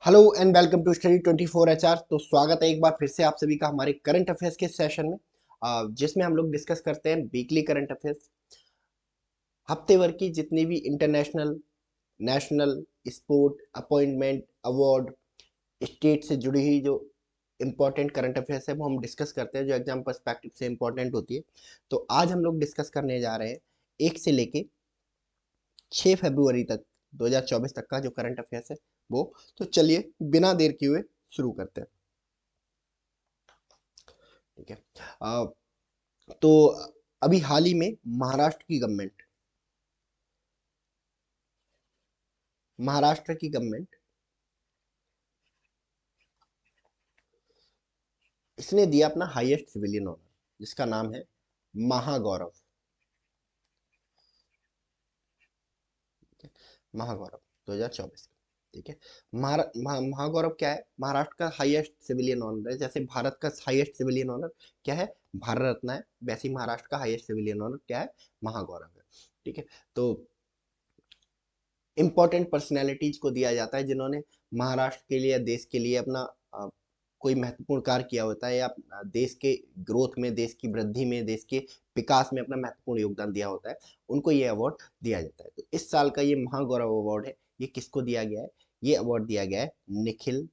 Hello and welcome to study 24 HR। तो स्वागत है एक बार फिर से आप सभी का हमारे करंट अफेयर्स के सेशन में, जिसमें हम लोग डिस्कस करते हैं वीकली करंट अफेयर्स। हफ्ते भर की जितनी भी international, national, sport, appointment, award, state से जुड़ी हुई जो इम्पोर्टेंट करंट अफेयर्स है वो हम डिस्कस करते हैं, जो एग्जाम पर्सपेक्टिव से इम्पोर्टेंट होती है। तो आज हम लोग डिस्कस करने जा रहे हैं 1 से लेके 6 फरवरी तक, 2024 तक का जो करंट अफेयर्स है वो। तो चलिए बिना देर किए हुए शुरू करते हैं। ठीक है। अ, तो अभी हाल ही में महाराष्ट्र की गवर्नमेंट इसने दिया अपना हाईएस्ट सिविलियन ऑनर, जिसका नाम है महागौरव। महागौरव 2024। ठीक है। महागौरव क्या है? महाराष्ट्र का हाईएस्ट सिविलियन ऑनर है। जैसे भारत का हाईएस्ट सिविलियन ऑनर क्या है? भारत रत्न है। वैसे ही महाराष्ट्र का हाईएस्ट सिविलियन ऑनर क्या है? महागौरव है। ठीक है। तो इम्पोर्टेंट पर्सनैलिटीज को दिया जाता है जिन्होंने महाराष्ट्र के लिए या देश के लिए अपना कोई महत्वपूर्ण कार्य किया होता है, या देश के ग्रोथ में, देश की वृद्धि में, देश के विकास में अपना महत्वपूर्ण योगदान दिया होता है, उनको ये अवार्ड दिया जाता है। तो इस साल का ये महागौरव अवार्ड है, ये किसको दिया गया है? ये अवार्ड दिया गया है निखिल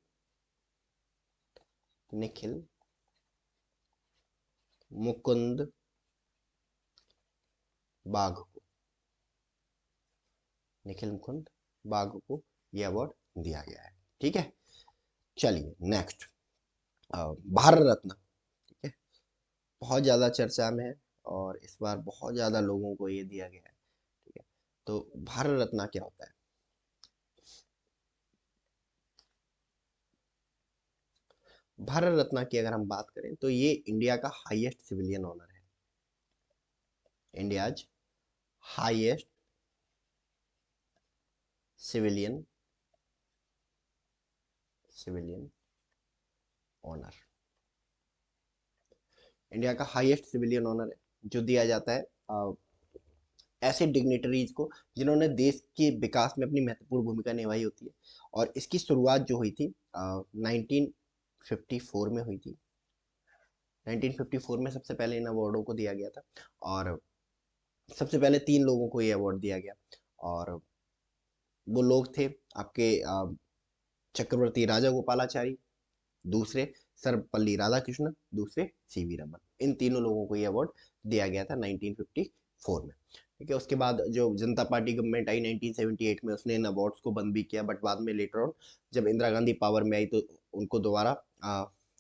निखिल मुकुंद बाघ को। निखिल मुकुंद बाघ को ये अवार्ड दिया गया है। ठीक है। चलिए नेक्स्ट, भारत रत्न। ठीक है। बहुत ज़्यादा चर्चा में है और इस बार बहुत ज़्यादा लोगों को ये दिया गया है। ठीक है। तो भारत रत्न क्या होता है? भारत रत्न की अगर हम बात करें तो ये इंडिया का हाईएस्ट सिविलियन ऑनर है। India's highest civilian civilian honour. India का हाईएस्ट सिविलियन ऑनर है, जो दिया जाता है ऐसे डिग्निटरीज को जिन्होंने देश के विकास में अपनी महत्वपूर्ण भूमिका निभाई होती है। और इसकी शुरुआत जो हुई थी 1954 में हुई थी। 1954 में सबसे पहले इन अवार्डों को दिया गया था, और सबसे पहले 3 लोगों को ये अवार्ड दिया गया। और वो लोग थे आपके चक्रवर्ती राजा गोपालाचारी, दूसरे सर्वपल्ली राधाकृष्णन, दूसरे सीवी रमन। इन तीनों लोगों को ये अवार्ड दिया गया था 1954 में। ठीक है। उसके बाद जो जनता पार्टी गवर्नमेंट आई 1978 में, उसने इन अवार्ड्स को बंद भी किया, बट बाद में लेटर ऑन जब इंदिरा गांधी पावर में आई तो उनको दोबारा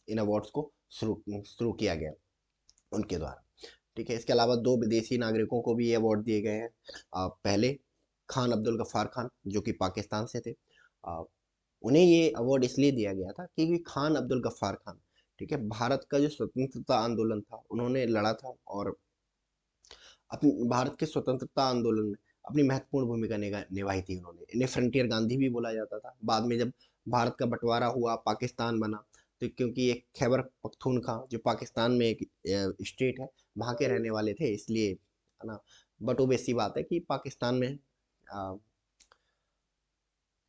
इन अवार्ड्स को शुरू शुरू किया गया उनके द्वारा। ठीक है। इसके अलावा 2 विदेशी नागरिकों को भी ये अवार्ड दिए गए हैं। पहले खान अब्दुल गफ्फार खान, जो कि पाकिस्तान से थे। अ, उन्हें ये अवार्ड इसलिए दिया गया था क्योंकि खान अब्दुल गफ्फार खान, ठीक है, भारत का जो स्वतंत्रता आंदोलन था उन्होंने लड़ा था, और अपनी भारत के स्वतंत्रता आंदोलन में अपनी महत्वपूर्ण भूमिका निभाई थी उन्होंने। इन्हें फ्रंटियर गांधी भी बोला जाता था। बाद में जब भारत का बंटवारा हुआ, पाकिस्तान बना, तो क्योंकि एक खैबर पख्तूनख्वा जो पाकिस्तान में एक स्टेट है, वहाँ के रहने वाले थे, इसलिए है ना। बट वो वैसी बात है कि पाकिस्तान में अ,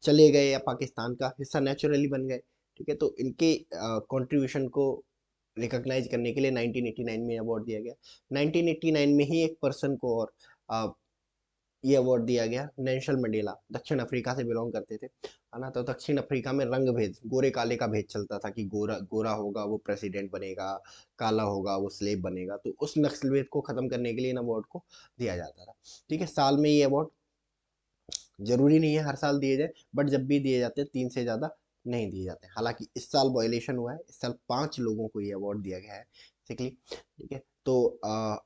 चले गए या पाकिस्तान का हिस्सा नेचुरली बन गए। ठीक है। तो इनके कंट्रीब्यूशन को रिकॉग्नाइज करने के लिए 1989 में अवार्ड दिया गया। 1989 में ही एक पर्सन को और अ, ये अवार्ड दिया गया, नेल्सन मंडेला, दक्षिण अफ्रीका से बिलोंग करते थे, है ना। तो दक्षिण अफ्रीका में रंग भेद, गोरे काले का भेद चलता था कि गोरा गोरा होगा वो प्रेसिडेंट बनेगा, काला होगा वो स्लेव बनेगा। तो उस नस्लभेद को खत्म करने के लिए इन अवार्ड को दिया जाता था। ठीक है। साल में ये अवार्ड जरूरी नहीं है हर साल दिए जाए, बट जब भी दिए जाते हैं 3 से ज़्यादा नहीं दिए जाते। हालांकि इस साल वायलेशन हुआ है, इस साल 5 लोगों को ये अवार्ड दिया गया है बेसिकली। ठीक है। तो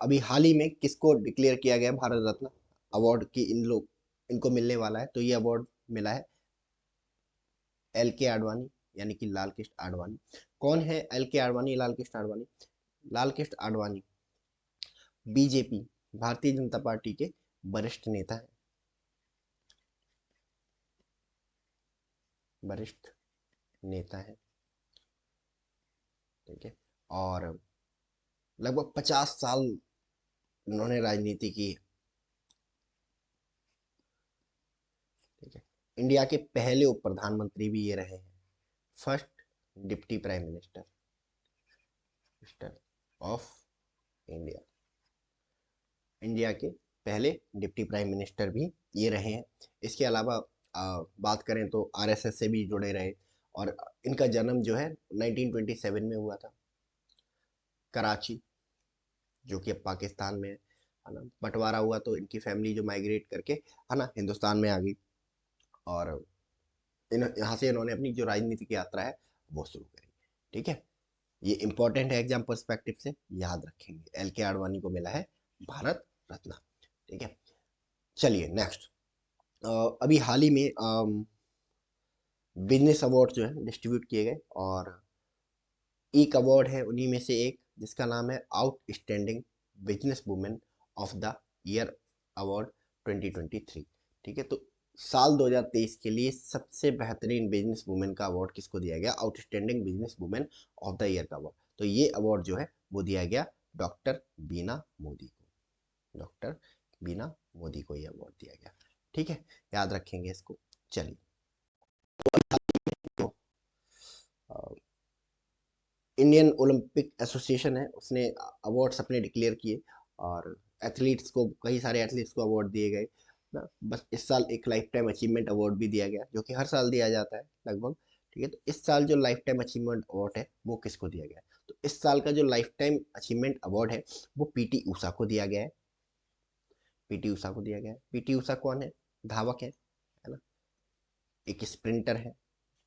अभी हाल ही में किसको डिक्लेयर किया गया भारत रत्न अवार्ड की इनको मिलने वाला है? तो ये अवार्ड मिला है LK आडवाणी, यानी कि लाल कृष्ण आडवाणी। कौन है LK Advani, Lal Krishna Advani? Lal Krishna Advani BJP, Bharatiya Janata party के वरिष्ठ नेता हैं। वरिष्ठ नेता है। ठीक है। और लगभग 50 साल उन्होंने राजनीति की। ठीक है। इंडिया के पहले उप प्रधानमंत्री भी ये रहे हैं। First deputy prime minister of India. India के पहले डिप्टी प्राइम मिनिस्टर भी ये रहे हैं। इसके अलावा बात करें तो आरएसएस से भी जुड़े रहे, और इनका जन्म जो है 1927 में हुआ था, कराची, जो कि अब पाकिस्तान में है ना। बंटवारा हुआ तो इनकी फैमिली जो माइग्रेट करके है ना हिंदुस्तान में आ गई, और यहाँ से इन्होंने अपनी जो राजनीतिक यात्रा है वो शुरू करी। ठीक है, ये इंपॉर्टेंट है एग्जाम पर्सपेक्टिव से, याद रखेंगे। एल के आडवाणी को मिला है भारत रत्न। ठीक है, चलिए नेक्स्ट। अभी हाल ही में बिजनेस अवार्ड जो है डिस्ट्रीब्यूट किए गए, और एक अवार्ड है उन्हीं में से एक, जिसका नाम है outstanding business women of the year award 2023। ठीक है, तो साल 2023 के लिए सबसे बेहतरीन बिजनेस वुमेन का अवार्ड किसको दिया गया? Outstanding business women of the year का अवार्ड। तो ये अवार्ड जो है वो दिया गया डॉक्टर बीना मोदी को। डॉक्टर बीना मोदी को ये अवार्ड दिया गया। ठीक है, याद रखेंगे इसको। चलिए, तो इंडियन ओलंपिक एसोसिएशन है, उसने अवार्ड्स अपने डिक्लेयर किए, और एथलीट्स को, कई सारे एथलीट्स को अवार्ड दिए गए ना। बस इस साल एक लाइफ टाइम अचीवमेंट अवार्ड भी दिया गया, जो कि हर साल दिया जाता है लगभग। ठीक है, तो इस साल जो लाइफ टाइम अचीवमेंट अवार्ड है वो किसको दिया गया है? तो इस साल का जो लाइफ टाइम अचीवमेंट अवार्ड है वो पीटी ऊषा को दिया गया है। पीटी ऊषा को दिया गया है। पीटी ऊषा कौन है? धावक है ना, एक स्प्रिंटर है।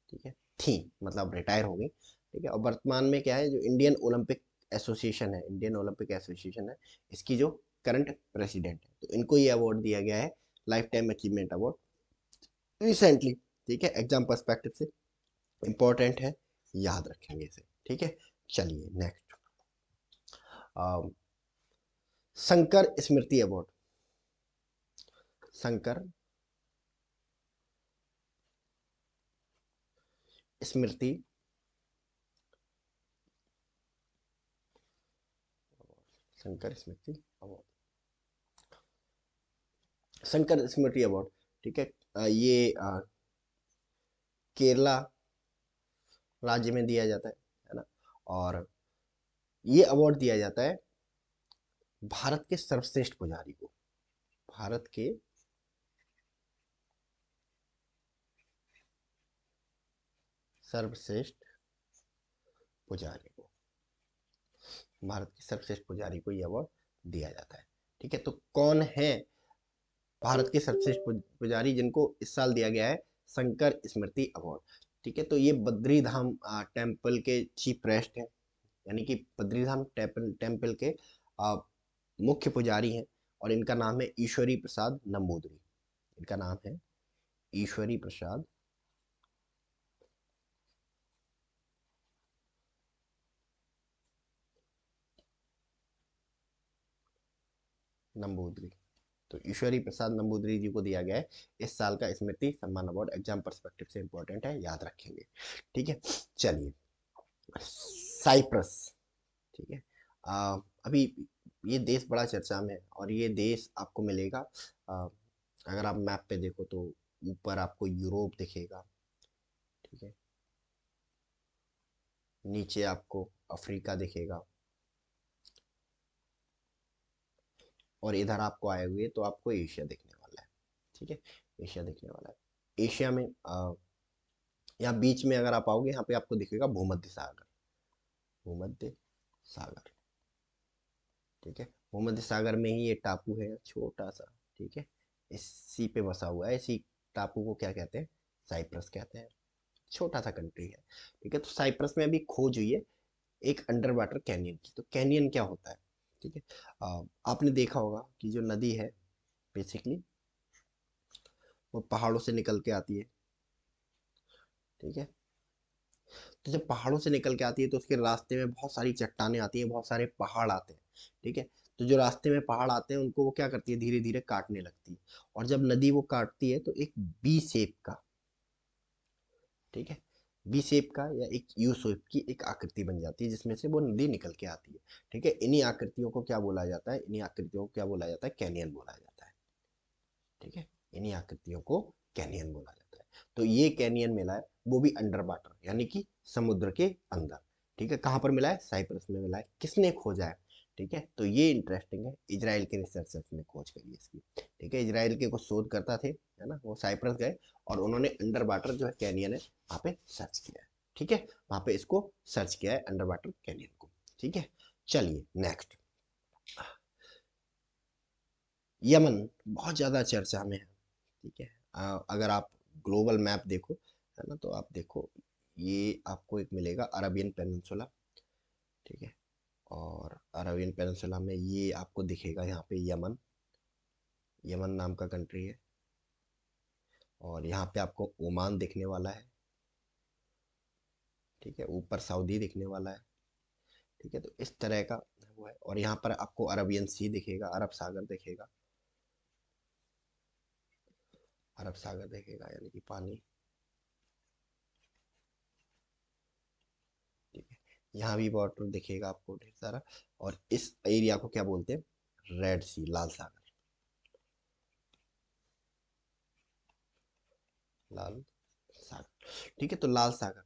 ठीक है, थी मतलब रिटायर हो गई। ठीक है, और वर्तमान में क्या है, जो इंडियन ओलंपिक एसोसिएशन है, इंडियन ओलंपिक एसोसिएशन है, इसकी जो करंट प्रेसिडेंट है, तो इनको ये अवार्ड दिया गया है, life time achievement award, recently. ठीक है, एग्जाम पर्सपेक्टिव से इंपॉर्टेंट है, याद रखेंगे इसे। ठीक है, चलिए नेक्स्ट। शंकर स्मृति अवार्ड। शंकर स्मृति शंकर स्मृति अवार्ड, शंकर स्मृति अवार्ड। ठीक है, ये केरला राज्य में दिया जाता है ना, और ये अवार्ड दिया जाता है भारत के सर्वश्रेष्ठ पुजारी को। भारत के सर्वश्रेष्ठ पुजारी को, भारत के सर्वश्रेष्ठ पुजारी को ये अवार्ड दिया जाता है। ठीक है, तो कौन है भारत के सर्वश्रेष्ठ पुजारी जिनको इस साल दिया गया है शंकर स्मृति अवार्ड? ठीक है, तो ये बद्री धाम टेम्पल के चीफ प्रेस्ट हैं, यानी कि बद्री धाम टेम्पल के मुख्य पुजारी हैं, और इनका नाम है ईश्वरी प्रसाद नंबूदरी। इनका नाम है ईश्वरी प्रसाद नंबूदरी। तो ईश्वरी प्रसाद नंबूदरी जी को दिया गया है इस साल का स्मृति सम्मान अवार्ड। एग्जाम पर्सपेक्टिव से इंपॉर्टेंट है, याद रखेंगे। ठीक है, चलिए, साइप्रस। ठीक है, अभी ये देश बड़ा चर्चा में है, और ये देश आपको मिलेगा, अगर आप मैप पे देखो तो ऊपर आपको यूरोप दिखेगा। ठीक है, नीचे आपको अफ्रीका दिखेगा, और इधर आपको आए हुए तो आपको एशिया दिखने वाला है। ठीक है, एशिया दिखने वाला है। एशिया में यहाँ बीच में अगर आप आओगे, यहाँ पे आपको दिखेगा भूमध्य सागर। भूमध्य सागर। ठीक है, भूमध्य सागर में ही ये टापू है छोटा सा। ठीक है, इसी पे बसा हुआ है। इसी टापू को क्या कहते हैं? साइप्रस कहते हैं। छोटा सा कंट्री है। ठीक है, तो साइप्रस में अभी खोज हुई है एक अंडर वाटर कैनियन की। तो कैनियन क्या होता है? ठीक है, आपने देखा होगा कि जो नदी है बेसिकली वो पहाड़ों से निकल के आती है। ठीक है, तो जब पहाड़ों से निकल के आती है तो उसके रास्ते में बहुत सारी चट्टानें आती हैं, बहुत सारे पहाड़ आते हैं। ठीक है, तो जो रास्ते में पहाड़ आते हैं उनको वो क्या करती है, धीरे धीरे काटने लगती है, और जब नदी वो काटती है तो एक बी शेप का, ठीक है, बी शेप का या एक यू शेप की एक आकृति बन जाती है, जिसमें से वो नदी निकल के आती है। ठीक है, इन्हीं आकृतियों को क्या बोला जाता है? इन्हीं आकृतियों को क्या बोला जाता है? कैनियन बोला जाता है। ठीक है, इन्हीं आकृतियों को कैनियन बोला जाता है। तो ये कैनियन मिला है वो भी अंडर वाटर, यानी कि समुद्र के अंदर। ठीक है, कहाँ पर मिला है? साइप्रस में मिला है। किसने खोजा है? ठीक है, तो ये इंटरेस्टिंग है, इजराइल के रिसर्चर्स ने खोज करी इसकी। ठीक है, इजराइल के कुछ शोधकर्ता थे, है ना, वो साइप्रस गए और उन्होंने अंडर वाटर जो है कैनियन है वहाँ पे सर्च किया है। ठीक है, वहाँ पे इसको सर्च किया है अंडर वाटर कैनियन को। ठीक है, चलिए नेक्स्ट। यमन बहुत ज़्यादा चर्चा में है। ठीक है, अगर आप ग्लोबल मैप देखो, है ना, तो आप देखो ये आपको एक मिलेगा अरबियन पेनिनसुला। ठीक है, और अरबियन पेनिनसुला में ये आपको दिखेगा यहाँ पे यमन, यमन नाम का कंट्री है। और यहाँ पे आपको ओमान दिखने वाला है। ठीक है, ऊपर सऊदी दिखने वाला है। ठीक है, तो इस तरह का वो है। और यहाँ पर आपको अरबियन सी दिखेगा, अरब सागर दिखेगा, अरब सागर दिखेगा यानी कि पानी। ठीक है, यहाँ भी वाटर दिखेगा आपको ढेर सारा। और इस एरिया को क्या बोलते हैं? रेड सी, लाल सागर, लाल सागर। ठीक है, तो लाल सागर,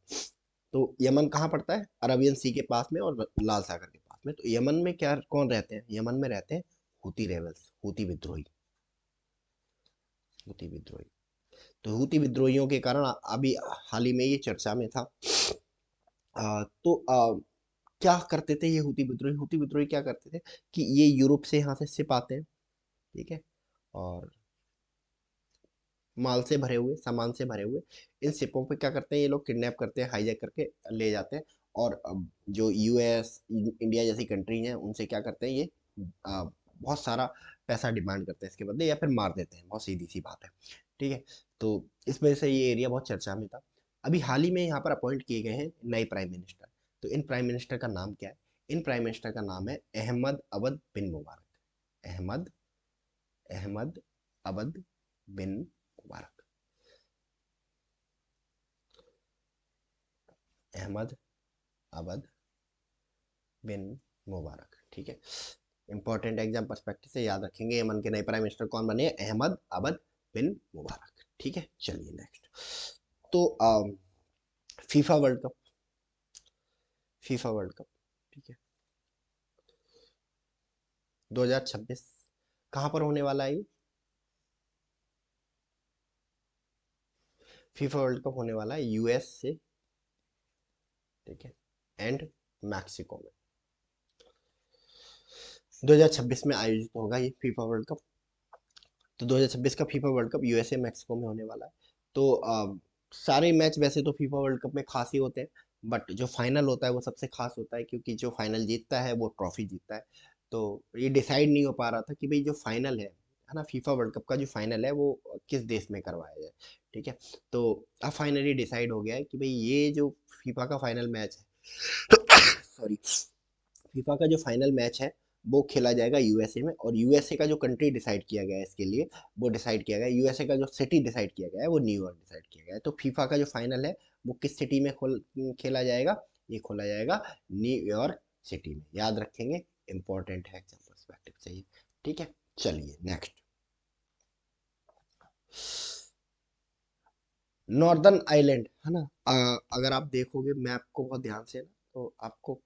तो यमन कहाँ पड़ता है? अरबियन सी के पास में और लाल सागर के पास में। तो यमन में क्या कौन रहते हैं? यमन में रहते हैं हुती रेबल्स, हुती विद्रोही, हुती विद्रोही। तो हुती विद्रोहियों के कारण अभी हाल ही में ये चर्चा में था। तो क्या करते थे ये हुती विद्रोही? हुती विद्रोही क्या करते थे कि ये यूरोप से यहाँ से शिप आते हैं। ठीक है, और माल से भरे हुए, सामान से भरे हुए, इन शिपों पे क्या करते हैं ये लोग? किडनैप करते हैं, हाईजैक करके ले जाते हैं। और जो यूएस, इंडिया जैसी कंट्री हैं उनसे क्या करते हैं ये? बहुत सारा पैसा डिमांड करते हैं इसके बदले, या फिर मार देते हैं। बहुत सीधी सी बात है। ठीक है, तो इस वजह से ये एरिया बहुत चर्चा में था। अभी हाल ही में यहाँ पर अपॉइंट किए गए हैं नए प्राइम मिनिस्टर। तो इन प्राइम मिनिस्टर का नाम क्या है? इन प्राइम मिनिस्टर का नाम है अहमद अवद बिन मुबारक। अहमद, अहमद अवद बिन मुबारक, अहमद अवध बिन मुबारक। ठीक है, इंपॉर्टेंट एग्जाम पर्सपेक्टिव से याद रखेंगे, यमन के नए प्राइम मिनिस्टर कौन बने? अहमद अवध बिन मुबारक। ठीक है, चलिए नेक्स्ट। तो FIFA world cup, FIFA world cup, ठीक है, 2026 कहाँ पर होने वाला है? ये फीफा वर्ल्ड कप होने वाला है यूएस से, ठीक है, एंड मैक्सिको में। 2026 में आयोजित होगा ये फीफा वर्ल्ड कप। तो 2026 का FIFA world cup USA Mexico में होने वाला है। तो सारे मैच वैसे तो फीफा वर्ल्ड कप में खास ही होते हैं, बट जो फाइनल होता है वो सबसे खास होता है, क्योंकि जो फाइनल जीतता है वो ट्रॉफी जीतता है। तो ये डिसाइड नहीं हो पा रहा था कि भाई जो फाइनल है ना, फीफा वर्ल्ड कप का जो फाइनल है वो किस देश में करवाया जाए। ठीक है, तो अब फाइनली डिसाइड हो गया है कि भाई ये जो फीफा का फाइनल मैच है सॉरी, फीफा का जो फाइनल मैच है वो खेला जाएगा यूएसए में। और यूएसए का जो कंट्री डिसाइड किया गया है इसके लिए, वो डिसाइड किया गया है, यूएसए का जो सिटी डिसाइड किया गया है वो न्यूयॉर्क डिसाइड किया गया है। तो फीफा का जो फाइनल है वो किस सिटी में खेला जाएगा? ये खोला जाएगा न्यूयॉर्क सिटी में। याद रखेंगे, इंपॉर्टेंट है एग्जाम पर्सपेक्टिव से ही। ठीक है, चलिए नेक्स्ट। नॉर्दर्न आइलैंड, है ना, अगर आप देखोगे मैप को बहुत ध्यान से ना, तो आपको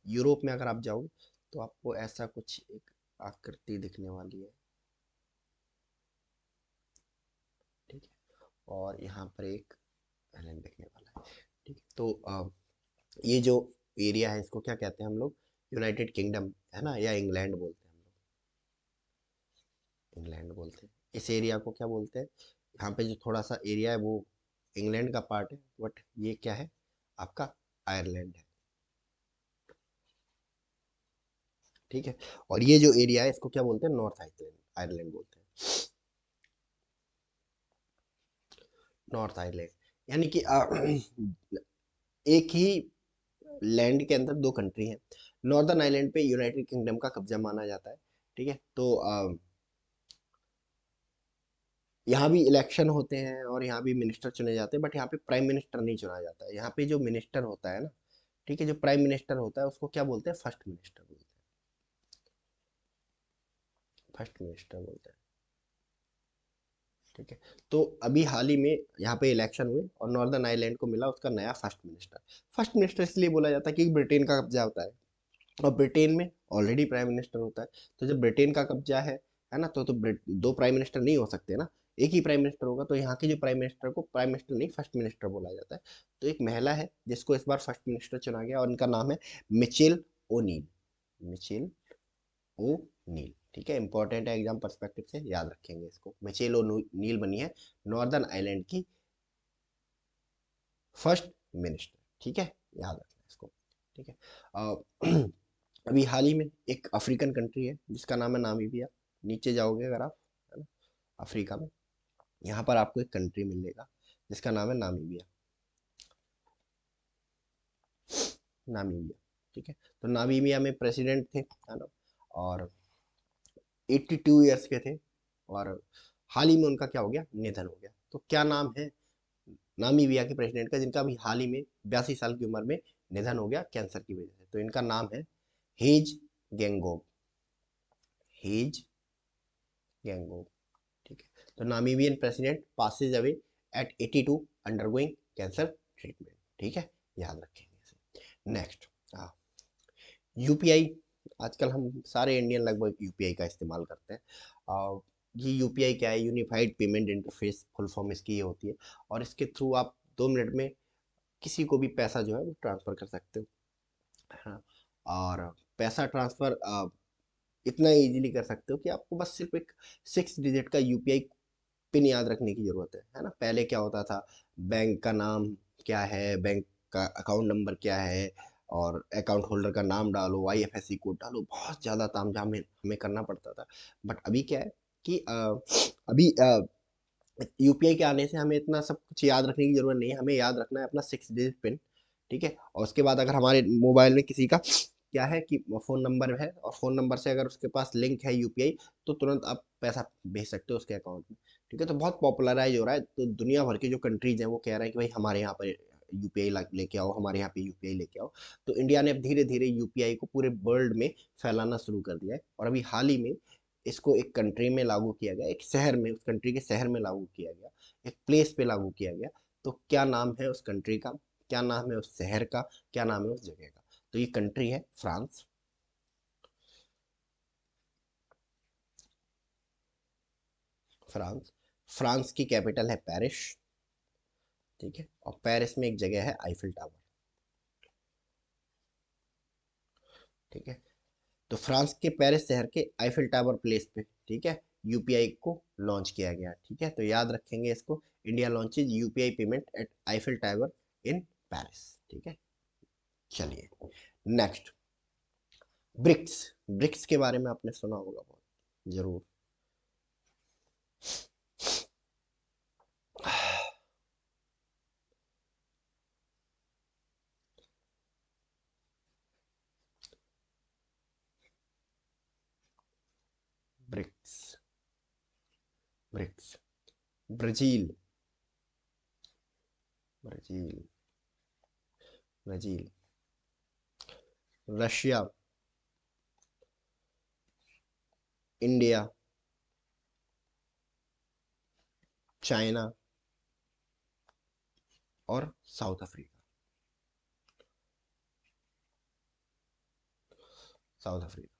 यूरोप में अगर आप जाओगे तो आपको ऐसा कुछ एक आकृति दिखने वाली है। ठीक है, और यहाँ पर एक आइलैंड दिखने वाला है। ठीक है, तो ये जो एरिया है इसको क्या कहते हैं हम लोग? यूनाइटेड किंगडम, है ना, या इंग्लैंड बोलते हैं हम लोग, इंग्लैंड बोलते हैं। इस एरिया को क्या बोलते हैं? यहाँ पे जो थोड़ा सा एरिया है वो इंग्लैंड का पार्ट है, बट ये क्या है? आपका आयरलैंड है। ठीक है, और ये जो एरिया है इसको क्या बोलते हैं? नॉर्थ आइलैंड, आयरलैंड बोलते हैं, नॉर्थ आइलैंड। यानी कि एक ही लैंड के अंदर दो कंट्री हैं। नॉर्दर्न आइलैंड पे यूनाइटेड किंगडम का कब्जा माना जाता है। ठीक है, तो यहाँ भी इलेक्शन होते हैं और यहाँ भी मिनिस्टर चुने जाते हैं, बट यहाँ पे प्राइम मिनिस्टर नहीं चुना जाता है। यहाँ पे जो मिनिस्टर होता है ना, ठीक है, जो प्राइम मिनिस्टर होता है उसको क्या बोलते हैं? फर्स्ट मिनिस्टर बोलते हैं, फर्स्ट मिनिस्टर बोलते हैं। ठीक है। तो अभी हाल ही में यहाँ पे इलेक्शन हुए और नॉर्दर्न आयरलैंड को मिला उसका नया फर्स्ट मिनिस्टर। फर्स्ट मिनिस्टर इसलिए बोला जाता है कि ब्रिटेन का कब्जा होता है और ब्रिटेन में ऑलरेडी प्राइम मिनिस्टर होता है। तो जब ब्रिटेन का कब्जा है ना, तो दो प्राइम मिनिस्टर नहीं हो सकते ना, एक ही प्राइम मिनिस्टर होगा। तो यहाँ के जो प्राइम मिनिस्टर को प्राइम मिनिस्टर नहीं फर्स्ट मिनिस्टर बोला जाता है। तो एक महिला है जिसको इस बार फर्स्ट मिनिस्टर चुना गया और उनका नाम है मिचेल ओनील। मिचेल ओ नील। ठीक है, इंपॉर्टेंट है, एग्जाम पर्सपेक्टिव से याद रखेंगे इसको। मिचेल ओ नील बनी है नॉर्दर्न आयरलैंड की फर्स्ट मिनिस्टर। ठीक है, याद रखना इसको। ठीक है। अभी हाल ही में एक अफ्रीकन कंट्री है जिसका नाम है नामीबिया। नीचे जाओगे अगर आप, है ना, अफ्रीका में, यहाँ पर आपको एक कंट्री मिलेगा जिसका नाम है नामीबिया। नामीबिया। ठीक है। तो नामीबिया में प्रेसिडेंट थे, है ना, और 82 ईयर्स के थे और हाल ही में उनका क्या हो गया, निधन हो गया। तो क्या नाम है नामीबिया के प्रेसिडेंट का जिनका अभी हाल ही में 82 साल की उम्र में निधन हो गया कैंसर की वजह से? तो इनका नाम है हेज गेंगोब। हेज गेंगोब। ठीक है। तो Namibian president Passage away at 82 undergoing cancer treatment. ठीक है, याद रखेंगे इसे। Next, UPI. आजकल हम सारे इंडियन लगभग यूपीआई का इस्तेमाल करते हैं। ये यूपीआई क्या है? Unified payment interface, full form इसकी ये होती है। और इसके थ्रू आप 2 मिनट में किसी को भी पैसा जो है वो ट्रांसफर कर सकते हो, है ना। और पैसा ट्रांसफर इतना इजीली कर सकते हो कि आपको बस सिर्फ एक 6 डिजिट का यूपीआई पिन याद रखने की जरूरत है ना। पहले क्या होता था, बैंक का नाम क्या है, बैंक का अकाउंट नंबर क्या है, और अकाउंट होल्डर का नाम डालो, आईएफएससी कोड डालो, बहुत ज़्यादा तामझाम हमें हमें करना पड़ता था। बट अभी क्या है कि अभी यूपीआई के आने से हमें इतना सब कुछ याद रखने की जरूरत नहीं है। हमें याद रखना है अपना 6 डिजिट पिन। ठीक है। और उसके बाद अगर हमारे मोबाइल में किसी का क्या है कि फ़ोन नंबर है और फ़ोन नंबर से अगर उसके पास लिंक है यूपीआई, तो तुरंत आप पैसा भेज सकते हो उसके अकाउंट में। ठीक है। तो बहुत पॉपुलराइज हो रहा है। तो दुनिया भर के जो कंट्रीज हैं वो कह रहे हैं कि भाई हमारे यहाँ पर यूपीआई लेके आओ, हमारे यहाँ पे यूपीआई लेके आओ। तो इंडिया ने अब धीरे धीरे यूपीआई को पूरे वर्ल्ड में फैलाना शुरू कर दिया है। और अभी हाल ही में इसको एक कंट्री में लागू किया गया, एक शहर में, उस कंट्री के शहर में लागू किया गया, एक प्लेस पे लागू किया गया। तो क्या नाम है उस कंट्री का, क्या नाम है उस शहर का, क्या नाम है उस जगह का? तो ये कंट्री है फ्रांस। फ्रांस। फ्रांस की कैपिटल है पेरिस। ठीक है। और पेरिस में एक जगह है आईफिल टावर। ठीक है। तो फ्रांस के पेरिस शहर के आईफिल टावर प्लेस पे, ठीक है, यूपीआई को लॉन्च किया गया। ठीक है। तो याद रखेंगे इसको, India launches UPI payment at Eiffel tower in Paris. ठीक है। चलिए, नेक्स्ट, ब्रिक्स। ब्रिक्स के बारे में आपने सुना होगा बहुत जरूर। BRICS. BRICS. Brazil. Brazil. Brazil. Russia. India. China और South Africa. South Africa.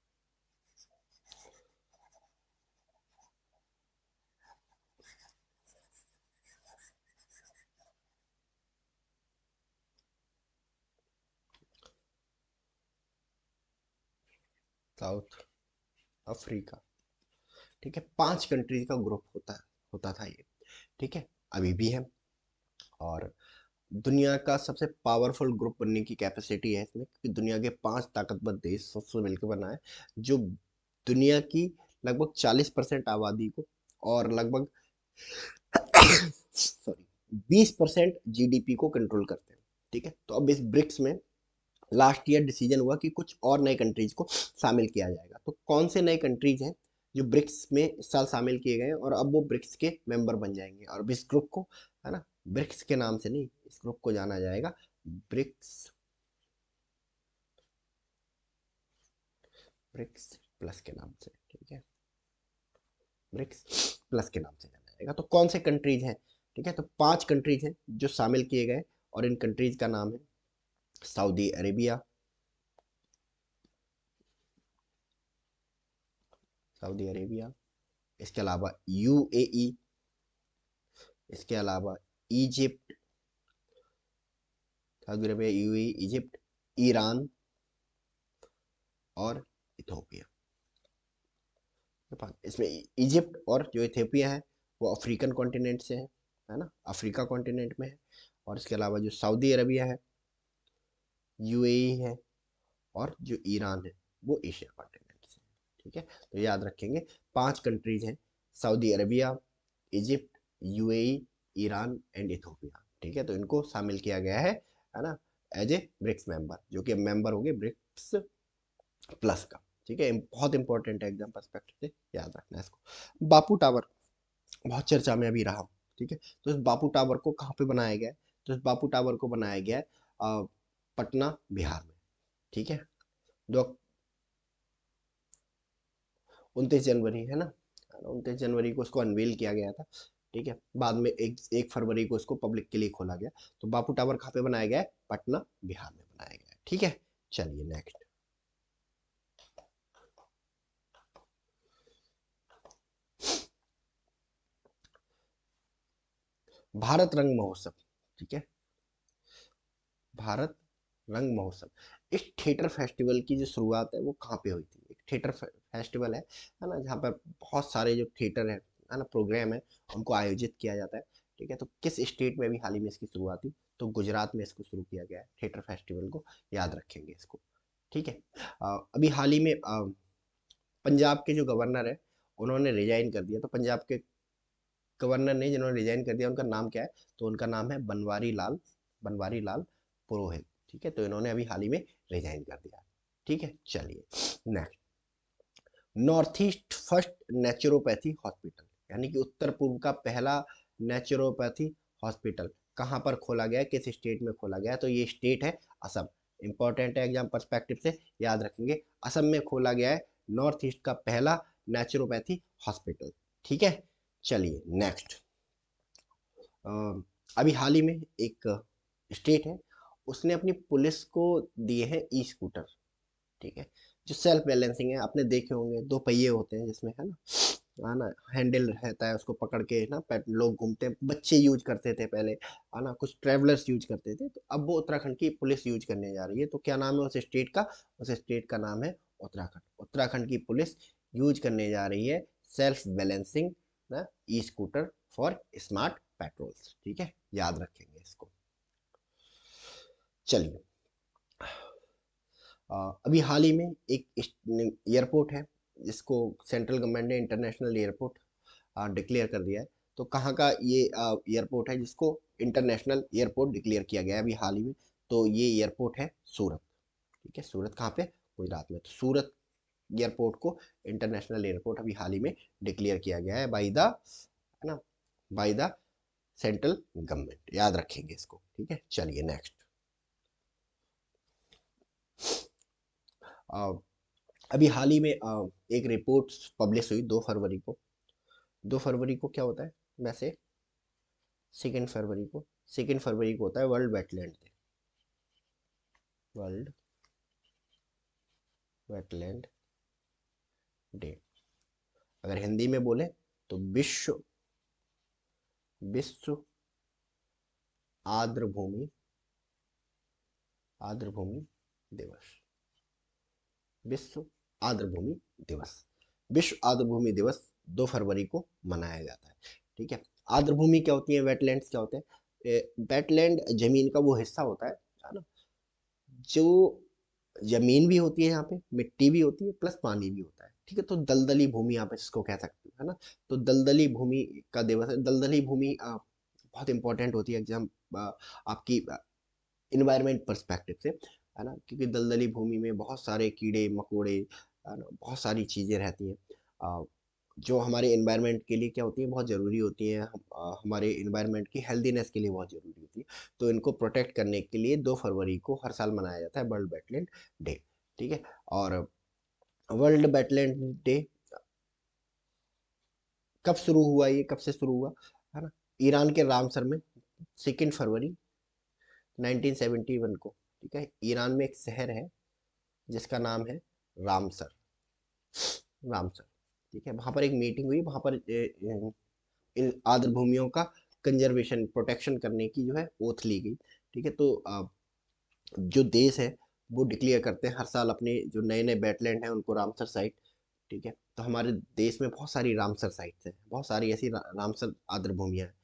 South Africa. ठीक है। 5 कंट्रीज का ग्रुप होता था ये। ठीक है। अभी भी है। और दुनिया का सबसे पावरफुल ग्रुप बनने की कैपेसिटी है इसमें, क्योंकि दुनिया के 5 ताकतवर देश सबसे मिलकर बना है, जो दुनिया की लगभग 40% आबादी को और लगभग सॉरी 20% जीडीपी को कंट्रोल करते हैं। ठीक है। तो अब इस ब्रिक्स में लास्ट ईयर डिसीजन हुआ कि कुछ और नए कंट्रीज को शामिल किया जाएगा। तो कौन से नए कंट्रीज हैं जो ब्रिक्स में इस साल शामिल किए गए हैं और अब वो ब्रिक्स के मेंबर बन जाएंगे? और अब इस ग्रुप को, है ना, ब्रिक्स के नाम से नहीं, इस ग्रुप को जाना जाएगा ब्रिक्स। ब्रिक्स प्लस के नाम से। ठीक है। ब्रिक्स प्लस के नाम से जाना जाएगा। आएगा। तो कौन से कंट्रीज हैं? ठीक है, तो 5 कंट्रीज हैं जो शामिल किए गए, और इन कंट्रीज का नाम है सऊदी अरेबिया, सऊदी अरेबिया, इसके अलावा यूएई, इसके अलावा Egypt, Saudi Arabia, UAE, Egypt, Iran और इथोपिया। इसमें इजिप्ट और जो इथियोपिया है वो अफ्रीकन कॉन्टिनेंट से है ना, अफ्रीका कॉन्टिनेंट में है। और इसके अलावा जो सऊदी अरबिया है, यूएई है, और जो ईरान है वो एशिया कॉन्टिनेंट से। ठीक है, तो याद रखेंगे 5 कंट्रीज हैं, Saudi Arabia, Egypt, UAE, Iran and Ethiopia. ठीक है, तो इनको शामिल किया गया है ना, एज ए ब्रिक्स मेंबर, जो कि मेंबर होंगे ब्रिक्स प्लस का। ठीक है, बहुत इंपॉर्टेंट है एग्जाम पर्सपेक्टिव से, याद रखना है इसको। बापू टावर बहुत चर्चा में अभी रहा। ठीक है, तो इस बापू टावर को कहाँ पे बनाया गया है? तो इस बापू टावर को बनाया गया है पटना बिहार में। ठीक है, जो 29 जनवरी है ना, 29 जनवरी को इसको अनवील किया गया था। ठीक है, बाद में 1 फरवरी को इसको पब्लिक के लिए खोला गया। तो बापू टावर कहाँ पे बनाया गया है? पटना बिहार में बनाया गया है। ठीक है, चलिए नेक्स्ट। भारत रंग महोत्सव। ठीक है, भारत रंग महोत्सव, इस थिएटर फेस्टिवल की जो शुरुआत है वो कहाँ पे हुई थी? एक थिएटर फेस्टिवल है ना, जहाँ पर बहुत सारे जो थिएटर है ना, प्रोग्राम है, उनको आयोजित किया जाता है। ठीक है, तो किस स्टेट में अभी हाल ही में इसकी शुरुआत हुई? तो गुजरात में इसको शुरू किया गया है थिएटर फेस्टिवल को, याद रखेंगे इसको। ठीक है, अभी हाल ही में पंजाब के जो गवर्नर है उन्होंने रिजाइन कर दिया। तो पंजाब के गवर्नर ने जिन्होंने रिजाइन कर दिया, उनका नाम क्या है? तो उनका नाम है बनवारी लाल पुरोहित। ठीक है, तो इन्होंने अभी हाल ही में रिजाइन कर दिया। ठीक है, चलिए next. North east first naturopathy hospital, यानी कि उत्तर पूर्व का पहला नेचुरोपैथी हॉस्पिटल कहाँ पर खोला गया है, किस स्टेट में खोला गया है? तो ये स्टेट है असम। इंपॉर्टेंट है एग्जाम पर्सपेक्टिव से, याद रखेंगे। असम में खोला गया है नॉर्थ ईस्ट का पहला नेचुरोपैथी हॉस्पिटल। ठीक है, चलिए नेक्स्ट। अभी हाल ही में एक स्टेट है, उसने अपनी पुलिस को दिए हैं ई स्कूटर। ठीक है, जो सेल्फ बैलेंसिंग है, आपने देखे होंगे, 2 पहिए होते हैं जिसमें है ना, हैंडल रहता है, उसको पकड़ के ना लोग घूमते हैं, बच्चे यूज करते थे पहले, है ना, कुछ ट्रेवलर्स यूज करते थे, तो अब वो उत्तराखंड की पुलिस यूज करने जा रही है। तो क्या नाम है उस स्टेट का? उस स्टेट का नाम है उत्तराखंड। उत्तराखंड की पुलिस यूज करने जा रही है सेल्फ बैलेंसिंग ना e scooter for smart patrols. ठीक है, याद रखेंगे इसको। चलिए, अभी हाल ही में एक एयरपोर्ट है जिसको सेंट्रल गवर्नमेंट ने इंटरनेशनल एयरपोर्ट डिक्लेयर कर दिया है। तो कहाँ का ये एयरपोर्ट है जिसको इंटरनेशनल एयरपोर्ट डिक्लेयर किया गया है अभी हाल ही में? तो ये एयरपोर्ट है सूरत। ठीक है, सूरत कहाँ पे? गुजरात में। तो सूरत एयरपोर्ट को इंटरनेशनल एयरपोर्ट अभी हाल ही में डिक्लेयर किया गया है बाई द, है ना, बाई द सेंट्रल गवर्नमेंट। याद रखेंगे इसको। ठीक है, चलिए नेक्स्ट। अभी हाल ही में एक रिपोर्ट पब्लिश हुई 2 फरवरी को। 2 फरवरी को क्या होता है वैसे? 2 फरवरी को, 2 फरवरी को होता है world wetland day. World wetland day, अगर हिंदी में बोले तो विश्व विश्व आर्द्र भूमि आर्द्र भूमि दिवस। विश्व आर्द्र भूमि दिवस, विश्व आर्द्र भूमि दिवस 2 फरवरी को मनाया जाता है। ठीक है, आर्द्र भूमि क्या होती है, वेटलैंड्स क्या होते हैं? वेटलैंड जमीन का वो हिस्सा होता है ना, जो जमीन भी होती है, यहाँ पे मिट्टी भी होती है प्लस पानी भी होता है। ठीक है, तो दलदली भूमि आप इसको कह सकते हो, है ना। तो दलदली भूमि का दिवस है। दलदली भूमि बहुत इंपॉर्टेंट होती है एग्जाम आपकी इन्वायरमेंट पर्सपेक्टिव से, है ना, क्योंकि दलदली भूमि में बहुत सारे कीड़े मकोड़े, है ना, बहुत सारी चीज़ें रहती हैं जो हमारे इन्वायरमेंट के लिए क्या होती है, बहुत ज़रूरी होती हैं। हमारे इन्वायरमेंट की हेल्दीनेस के लिए बहुत ज़रूरी होती है। तो इनको प्रोटेक्ट करने के लिए 2 फरवरी को हर साल मनाया जाता है वर्ल्ड वेटलैंड डे। ठीक है, और वर्ल्ड वेटलैंड डे कब शुरू हुआ, ये कब से शुरू हुआ, है ना? ईरान के रामसर में 2 फरवरी 1971 को, ठीक है? ईरान में एक शहर है जिसका नाम है रामसर, रामसर, ठीक है? वहां पर एक मीटिंग हुई, वहां पर इन आर्द्र भूमियों का कंजर्वेशन, प्रोटेक्शन करने की जो है ओथ ली गई, ठीक है? तो जो देश है वो डिक्लेयर करते हैं हर साल अपने जो नए नए वेटलैंड हैं उनको रामसर साइट, ठीक है? तो हमारे देश में बहुत सारी रामसर साइट्स हैं, बहुत सारी ऐसी रामसर आर्द्र भूमियां हैं।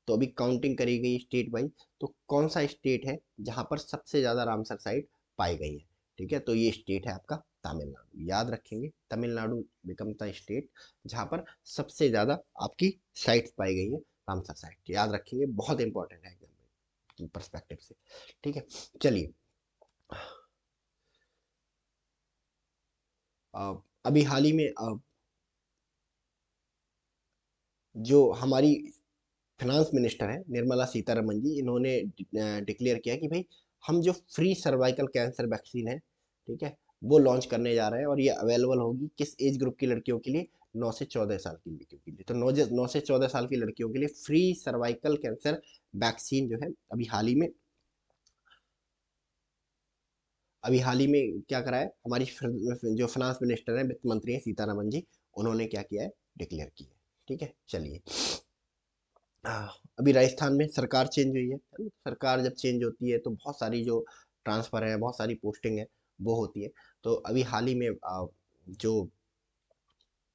तो अभी काउंटिंग करी गई स्टेट वाइज, तो कौन सा स्टेट है जहां पर सबसे ज्यादा रामसर साइट पाई गई है, ठीक है? तो ये स्टेट है आपका तमिलनाडु, याद रखेंगे, तमिलनाडु बिकम द स्टेट जहां पर सबसे ज्यादा आपकी साइट्स पाई गई है, रामसर साइट, याद रखेंगे, बहुत इंपॉर्टेंट है एग्जाम परस्पेक्टिव से, ठीक है? चलिए, अभी हाल ही में जो हमारी फाइनेंस मिनिस्टर है निर्मला सीतारमन जी, इन्होंने डिक्लेयर किया कि भाई हम जो फ्री सर्वाइकल कैंसर वैक्सीन है, ठीक है, वो लॉन्च करने जा रहे हैं, और ये अवेलेबल होगी किस एज ग्रुप की लड़कियों के लिए? 9 से 14 साल की लड़कियों के लिए। तो 9 से 14 साल की लड़कियों के लिए फ्री सर्वाइकल कैंसर वैक्सीन जो है अभी हाल ही में क्या करा है हमारी जो फाइनेंस मिनिस्टर है, वित्त मंत्री है सीतारमन जी, उन्होंने क्या किया है? डिक्लेयर किया है, ठीक है? चलिए, अभी राजस्थान में सरकार चेंज हुई है ना? सरकार जब चेंज होती है तो बहुत सारी जो ट्रांसफर है, बहुत सारी पोस्टिंग है, वो होती है। तो अभी हाल ही में जो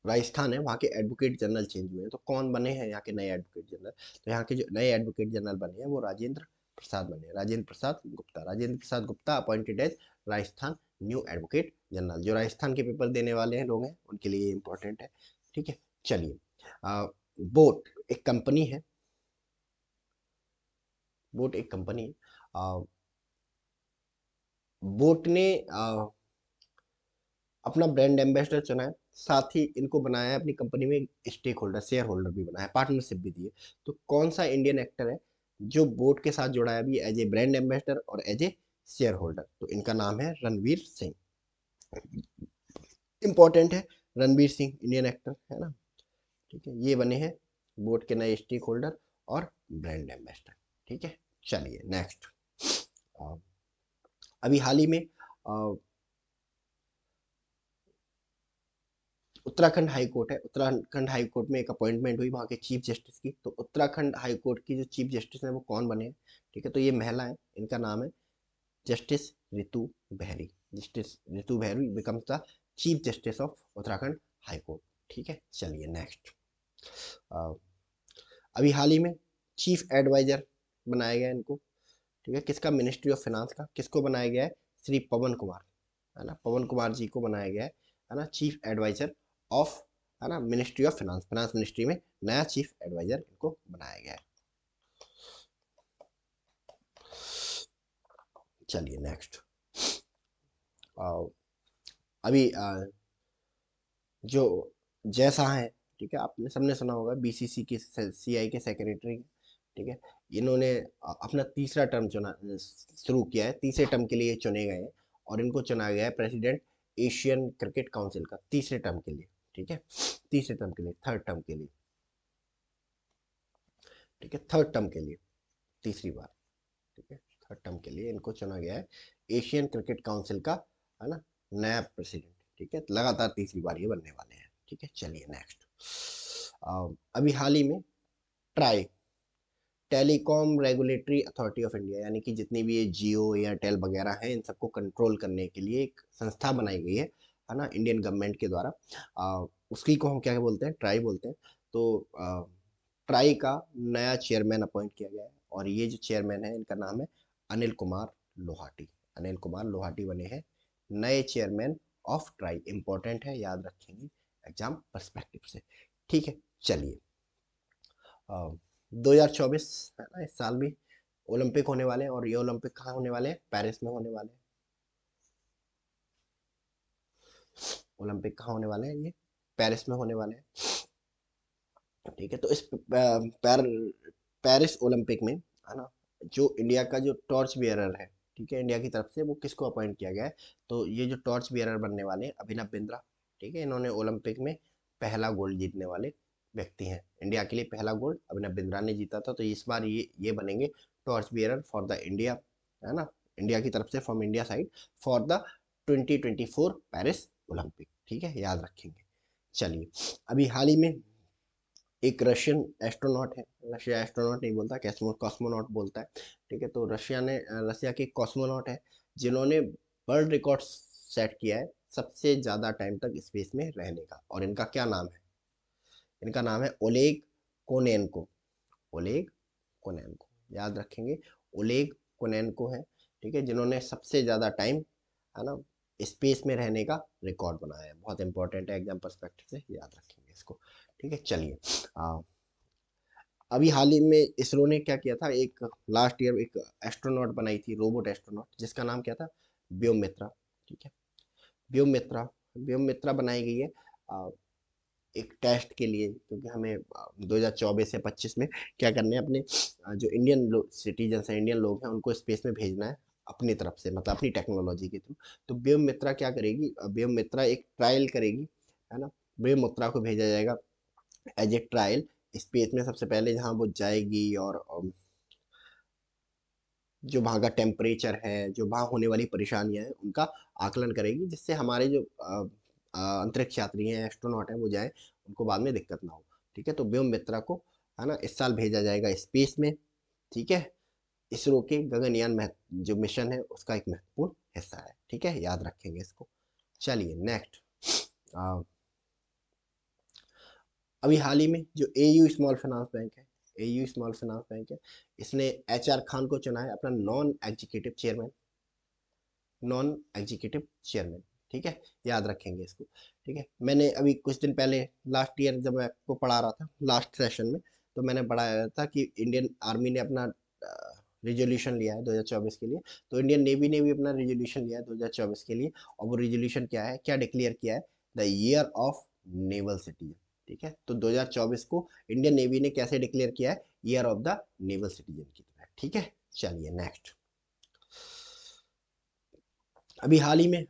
राजस्थान है वहाँ के एडवोकेट जनरल चेंज हुए हैं, तो कौन बने हैं यहाँ के नए एडवोकेट जनरल? तो यहाँ के जो नए एडवोकेट जनरल बने हैं वो राजेंद्र प्रसाद बने हैं, Rajendra Prasad Gupta appointed as Rajasthan new advocate general. जो राजस्थान के पेपर देने वाले हैं लोग हैं उनके लिए इंपॉर्टेंट है, ठीक है? चलिए, बोट एक कंपनी है, बोट एक कंपनी है, बोट ने अपना ब्रांड एम्बेसडर चुना है, साथ ही इनको बनाया है अपनी कंपनी में स्टेक होल्डर, शेयर होल्डर भी बनाया है, पार्टनरशिप भी दी है। तो कौन सा इंडियन एक्टर है जो बोट के साथ जुड़ा है अभी एज ए ब्रांड एम्बेसडर और एज ए शेयर होल्डर? तो इनका नाम है रणवीर सिंह, इंपॉर्टेंट है, रणवीर सिंह इंडियन एक्टर है ना, ठीक है? ये बने हैं बोट के नए स्टेक होल्डर और ब्रांड एम्बेसडर, ठीक है? चलिए नेक्स्ट, अभी हाल ही में उत्तराखंड हाई कोर्ट है, उत्तराखंड हाई कोर्ट में एक अपॉइंटमेंट हुई वहाँ के चीफ जस्टिस की। तो उत्तराखंड हाई कोर्ट की जो चीफ जस्टिस है वो कौन बने हैं? ठीक है, तो ये महिला है, इनका नाम है जस्टिस रितु बहरी, जस्टिस रितु बहरी becomes the chief justice of Uttarakhand high court, ठीक है? चलिए नेक्स्ट, अभी हाल ही में चीफ एडवाइजर बनाया गया इनको, ठीक है? किसका? मिनिस्ट्री ऑफ फाइनेंस का। किसको बनाया गया है? श्री पवन कुमार, है ना, पवन कुमार जी को बनाया गया है ना, चीफ एडवाइजर ऑफ, है ना, ministry of finance, finance ministry में नया चीफ एडवाइजर इनको बनाया गया है। चलिए नेक्स्ट, अभी जो जय शाह है, ठीक है, आपने सबने सुना होगा, बीसीसी के सीआई के सेक्रेटरी, ठीक है? इन्होंने अपना तीसरा टर्म चुना, शुरू किया है, तीसरे टर्म के लिए चुने गए हैं, और इनको चुना गया है प्रेसिडेंट एशियन क्रिकेट काउंसिल का तीसरे टर्म के लिए, ठीक है? तीसरे टर्म के लिए, थर्ड टर्म के लिए, ठीक है, थर्ड टर्म के लिए, तीसरी बार, ठीक है, थर्ड टर्म के लिए इनको चुना गया है एशियन क्रिकेट काउंसिल का, है ना, नया प्रेसिडेंट, ठीक है? लगातार तीसरी बार ये बनने वाले हैं, ठीक है? चलिए नेक्स्ट, अभी हाल ही में try, telecom regulatory authority of India, यानी कि जितनी भी ये जियो एयरटेल वगैरह हैं इन सबको कंट्रोल करने के लिए एक संस्था बनाई गई है ना, इंडियन गवर्नमेंट के द्वारा। उसकी को हम क्या बोलते हैं? ट्राई बोलते हैं। तो ट्राई का नया चेयरमैन अपॉइंट किया गया है, और ये जो चेयरमैन है इनका नाम है अनिल कुमार लोहाटी, अनिल कुमार लोहाटी बने हैं नए चेयरमैन ऑफ ट्राई, इंपॉर्टेंट है, याद रखेंगे एग्जाम पर्सपेक्टिव से, ठीक है? चलिए, 2024 है ना, इस साल भी ओलंपिक होने वाले हैं, और ये ओलंपिक कहाँ होने वाले हैं? पेरिस में होने वाले हैं। ओलंपिक कहाँ होने वाले हैं? ये पेरिस में होने वाले हैं, ठीक है? तो इस पेरिस ओलंपिक में, है ना, जो इंडिया का जो टॉर्च बियरर है, ठीक है, इंडिया की तरफ से वो किसको अपॉइंट किया गया है? तो ये जो टॉर्च बियरर बनने वाले हैं अभिनव बिंद्रा, ठीक है, इन्होंने ओलंपिक में पहला गोल्ड जीतने वाले व्यक्ति हैं। इंडिया के लिए पहला गोल्ड अभिनव बिंद्रा ने जीता था, तो इस बार ये बनेंगे torch bearer for the India, है ना, इंडिया की तरफ से, from India side, for the 2024 Paris Olympic. ठीक है, याद रखेंगे। चलिए, अभी हाल ही में एक रशियन एस्ट्रोनॉट है, रशिया एस्ट्रोनॉट नहीं बोलता, कॉस्मोनॉट बोलता है। ठीक है, तो रशिया के कॉस्मोनॉट है जिन्होंने वर्ल्ड रिकॉर्ड सेट किया है सबसे ज़्यादा टाइम तक स्पेस में रहने का, और इनका क्या नाम है? इनका नाम है ओलेग कोनेनको। ओलेग कोनेनको, याद रखेंगे, ओलेग कोनेनको है। ठीक है, जिन्होंने सबसे ज़्यादा टाइम, है ना, स्पेस में रहने का रिकॉर्ड बनाया है। बहुत इंपॉर्टेंट है एग्जाम पर्सपेक्टिव से, याद रखेंगे इसको। ठीक है, चलिए, अभी हाल ही में इसरो ने क्या किया था, एक लास्ट ईयर एक एस्ट्रोनॉट बनाई थी, रोबोट एस्ट्रोनॉट, जिसका नाम क्या था? व्योम मित्रा। ठीक है, व्योम मित्रा, व्योम मित्रा बनाई गई है एक टेस्ट के लिए, क्योंकि हमें 2024 या 25 में क्या करना है, अपने जो इंडियन सिटीजन हैं, इंडियन लोग हैं, उनको स्पेस में भेजना है अपनी तरफ से, मतलब अपनी टेक्नोलॉजी के थ्रू। तो व्योम मित्रा क्या करेगी? व्योम मित्रा एक ट्रायल करेगी, है ना। व्योम मित्रा को भेजा जाएगा एज ए ट्रायल स्पेस में सबसे पहले, जहाँ वो जाएगी और जो वहाँ का टेम्परेचर है, जो वहाँ होने वाली परेशानियां हैं, उनका आकलन करेगी, जिससे हमारे जो अंतरिक्ष यात्री हैं, एस्ट्रोनॉट हैं, वो जाएं, उनको बाद में दिक्कत ना हो। ठीक है, तो व्योम मित्रा को, है ना, इस साल भेजा जाएगा स्पेस में। ठीक है, इसरो के गगनयान जो मिशन है उसका एक महत्वपूर्ण हिस्सा है। ठीक है, याद रखेंगे इसको। चलिए, नेक्स्ट, अभी हाल ही में जो एयू स्मॉल फाइनेंस बैंक है, एयू स्मॉल फाइनेंस बैंक है, इसने एचआर खान को चुना है अपना non executive chairman, non executive chairman. ठीक है, याद रखेंगे इसको। ठीक है, मैंने अभी कुछ दिन पहले, लास्ट ईयर जब मैं आपको पढ़ा रहा था लास्ट सेशन में, तो मैंने पढ़ाया था कि इंडियन आर्मी ने अपना रिजोल्यूशन लिया है 2024 के लिए, तो इंडियन नेवी ने भी अपना रिजोल्यूशन लिया है 2024 के लिए। और वो रिजोल्यूशन क्या है, क्या डिक्लेयर किया है? The year of naval citizen. ठीक है, तो 2024 को इंडियन नेवी ने कैसे डिक्लेयर किया है? Year of the naval citizen की तरह। ठीक है, चलिए, नेक्स्ट, अभी हाल ही में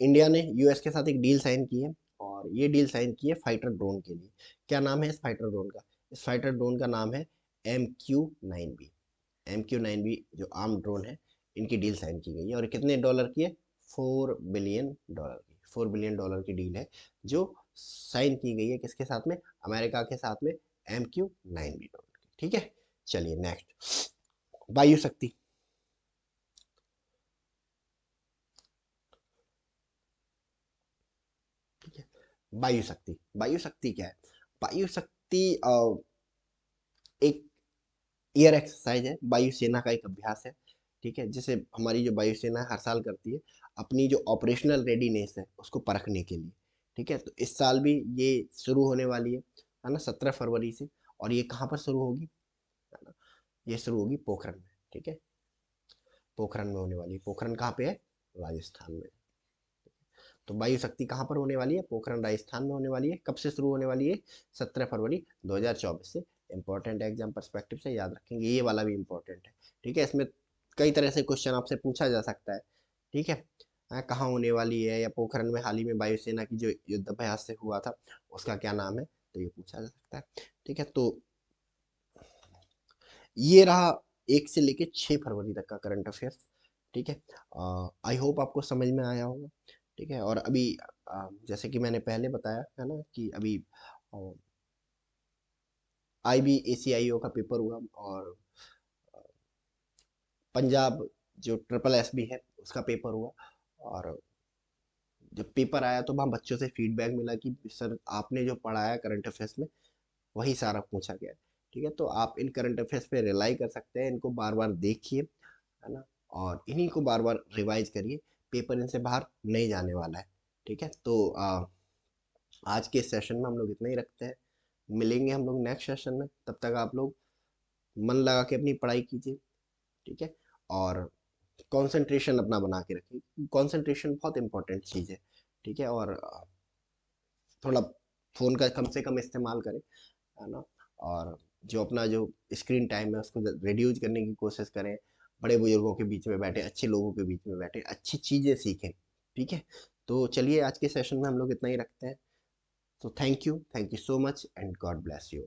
इंडिया ने यूएस के साथ एक डील साइन की है, और ये डील साइन की है फाइटर ड्रोन के लिए। क्या नाम है इस फाइटर ड्रोन का? इस फाइटर ड्रोन का नाम है MQ-9B। MQ-9B जो आर्म ड्रोन है, इनकी डील साइन की गई है, और कितने डॉलर की है? $4 बिलियन की, $4 बिलियन की डील है, जो साइन की गई है किसके साथ में? अमेरिका के साथ में, MQ-9B ड्रोन की। ठीक है, चलिए, नेक्स्ट, वायु शक्ति। ठीक है, वायु शक्ति, वायु शक्ति क्या है? वायु शक्ति एक एयर एक्सरसाइज है, वायुसेना का एक अभ्यास है। ठीक है, जिसे हमारी जो वायुसेना हर साल करती है, अपनी जो ऑपरेशनल रेडीनेस है उसको परखने के लिए। ठीक है, तो इस साल भी ये शुरू होने वाली है ना, 17 फरवरी से। और ये कहाँ पर शुरू होगी? है ना, ये शुरू होगी पोखरण में। ठीक है, पोखरण में होने वाली है। पोखरण कहाँ पे है? राजस्थान में। तो वायु शक्ति कहाँ पर होने वाली है? पोखरण राजस्थान में होने वाली है। कब से शुरू होने वाली है? 17 फरवरी 2024 से। इंपॉर्टेंट है एग्जाम परस्पेक्टिव से, याद रखेंगे, ये वाला भी इंपॉर्टेंट है। ठीक है, इसमें कई तरह से क्वेश्चन आपसे पूछा जा सकता है। ठीक है, कहाँ होने वाली है, या पोखरण में हाल ही में वायुसेना की जो युद्धाभ्यास से हुआ था उसका क्या नाम है, तो ये पूछा जा सकता है। ठीक है, तो ये रहा 1 से लेके 6 फरवरी तक का करंट अफेयर्स। ठीक है, आई होप आपको समझ में आया होगा। ठीक है, और अभी जैसे कि मैंने पहले बताया है ना, कि अभी IBACIO का पेपर हुआ, और पंजाब जो SSSB है उसका पेपर हुआ। और जब पेपर आया तो वहाँ बच्चों से फीडबैक मिला कि सर आपने जो पढ़ाया करंट अफेयर्स में वही सारा पूछा गया है। ठीक है, तो आप इन करंट अफेयर्स पे रिलाई कर सकते हैं, इनको बार बार देखिए, है ना, और इन्हीं को बार बार रिवाइज करिए, पेपर इनसे बाहर नहीं जाने वाला है। ठीक है, तो आज के सेशन में हम लोग इतना ही रखते हैं। मिलेंगे हम लोग नेक्स्ट सेशन में, तब तक आप लोग मन लगा के अपनी पढ़ाई कीजिए। ठीक है, और कंसंट्रेशन अपना बना के रखिए, कंसंट्रेशन बहुत इंपॉर्टेंट चीज़ है। ठीक है, और थोड़ा फ़ोन का कम से कम इस्तेमाल करें, है ना, और जो अपना जो स्क्रीन टाइम है उसको रिड्यूस करने की कोशिश करें। बड़े बुजुर्गों के बीच में बैठे, अच्छे लोगों के बीच में बैठे, अच्छी चीज़ें सीखें। ठीक है, तो चलिए आज के सेशन में हम लोग इतना ही रखते हैं। So thank you so much and God bless you.